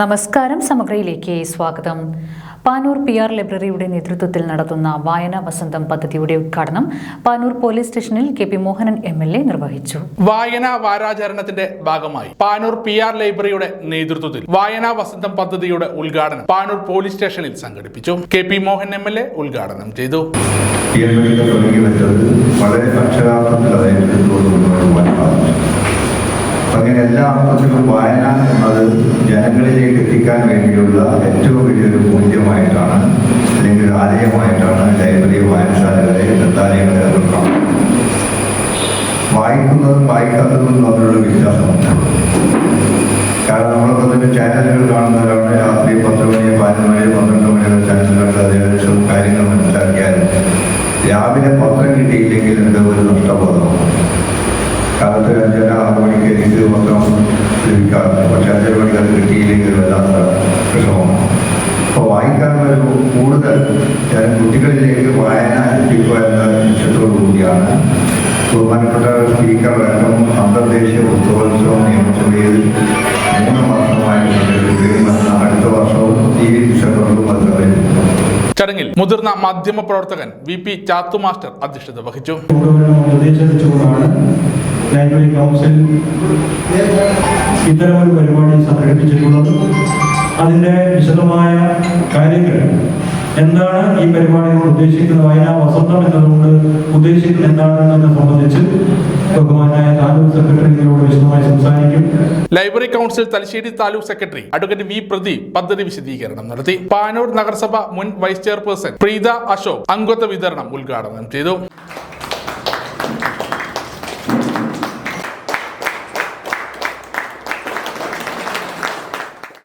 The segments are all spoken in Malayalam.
നമസ്കാരം, സമഗ്രയിലേക്ക് സ്വാഗതം. പാനൂർ PR ലൈബ്രറിയുടെ നേതൃത്വത്തിൽ നടത്തുന്ന വായനാ വസന്തം പദ്ധതിയുടെ ഉദ്ഘാടനം പാനൂർ പോലീസ് സ്റ്റേഷനിൽ KP മോഹനൻ MLA നിർവഹിച്ചു. വായനാ വാരാചരണത്തിന്റെ ഭാഗമായി പാനൂർ PR ലൈബ്രറിയുടെ നേതൃത്വത്തിൽ വായനാ വസന്തം പദ്ധതിയുടെ ഉദ്ഘാടനം പാനൂർ പോലീസ് സ്റ്റേഷനിൽ സംഘടിപ്പിച്ചു. KP മോഹൻ MLA ഉദ്ഘാടനം ചെയ്തു. അങ്ങനെ എല്ലാ അർത്ഥത്തിലും വായന എന്നത് ജനങ്ങളിലേക്ക് എത്തിക്കാൻ വേണ്ടിയുള്ള ഏറ്റവും വലിയൊരു മൂല്യമായിട്ടാണ് അല്ലെങ്കിൽ ഒരു ആലയമായിട്ടാണ് ലൈബ്രറി വായനശാലകളെ ഗ്രന്ഥാലയങ്ങളെ അവർ കാണുന്നത്. വായിക്കുന്നതും വായിക്കാത്തതും തമ്മിലുള്ള വ്യത്യാസമുണ്ട്. കാരണം നമ്മളൊക്കെ തന്നെ ചാനലുകൾ കാണുന്നവരാണ്. രാത്രി 10 മണി 11 മണി 12 മണിയുടെ ചാനലുകളുടെ ഏകദേശം കാര്യങ്ങൾ മനസ്സിലാക്കിയാലും രാവിലെ പത്രം കിട്ടിയില്ലെങ്കിൽ എന്തോ ഒരു നഷ്ടബോധമാണ്. കാലത്ത് 5:30-6 മണിക്ക് എനിക്ക് പത്രം ലഭിക്കാറുണ്ട്. പക്ഷെ 5 മണിക്ക് അത് കിട്ടിയില്ലെങ്കിൽ വല്ലാത്ത വിഷമമാണ്. അപ്പോൾ വായിക്കാനുള്ള കൂടുതൽ കുട്ടികളിലേക്ക് വായന എത്തിക്കുക എന്ന ലക്ഷ്യത്തോടു കൂടിയാണ് ബഹുമാനപ്പെട്ട സ്പീക്കർ അടക്കം അന്തർദേശീയ പുസ്തകോത്സവം നിയമസഭയിൽ 3 മാസമായി സംഘടിപ്പിക്കുകയും അടുത്ത വർഷവും ഈ ഡിസംബറിലും അത് നടത്തുന്നു. ചടങ്ങിൽ മുതിർന്ന മാധ്യമ പ്രവർത്തകൻ VP ചാത്തു മാസ്റ്റർ അധ്യക്ഷത വഹിച്ചു. ലൈബ്രറി കൗൺസിൽ ഇത്തരമൊരു പരിപാടി സംഘടിപ്പിച്ചിട്ടുള്ളത് അതിൻ്റെ വിശദമായ കാര്യങ്ങൾ എന്താണ്, ഈ പരിപാടികൾ ഉദ്ദേശിക്കുന്ന വായനാ വസന്തം എന്നതുകൊണ്ട് ഉദ്ദേശിക്കുന്നത് എന്താണെന്നതിനെ സംബന്ധിച്ച് ബഹുമാനായ താലൂക്ക് സെക്രട്ടറിയോട് വിശദമായി സംസാരിക്കും. Library council Thalassery taluk secretary advocate V Pradeep പദ്ധതി വിശദീകരണം നടത്തി. പാനൂർ നഗരസഭ മുൻ വൈസ് ചെയർപേഴ്സൺ പ്രീത അശോക് അംഗത്വ വിതരണം ഉദ്ഘാടനം ചെയ്തു.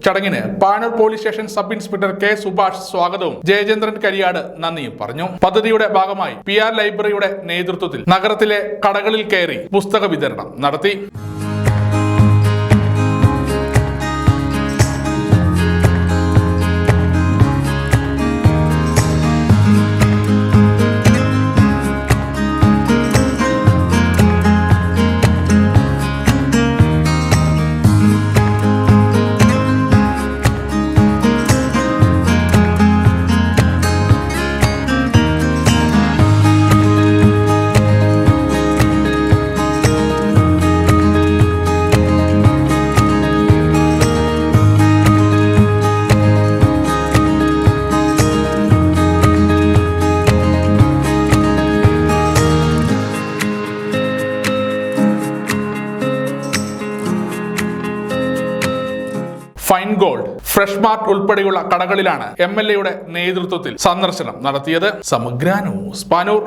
ചടങ്ങിന് Panoor police station sub inspector K Subhash സ്വാഗതവും ജയചന്ദ്രൻ കരിയാട് നന്ദിയും പറഞ്ഞു. പദ്ധതിയുടെ ഭാഗമായി PR ലൈബ്രറിയുടെ നേതൃത്വത്തിൽ നഗരത്തിലെ കടകളിൽ കയറി പുസ്തക വിതരണം നടത്തി. ഫൈൻ ഗോൾഡ്, ഫ്രഷ് മാർട്ട് ഉൾപ്പെടെയുള്ള കടകളിലാണ് MLA യുടെ നേതൃത്വത്തിൽ സന്ദർശനം നടത്തിയത്. സമഗ്ര ന്യൂസ് പാനൂർ.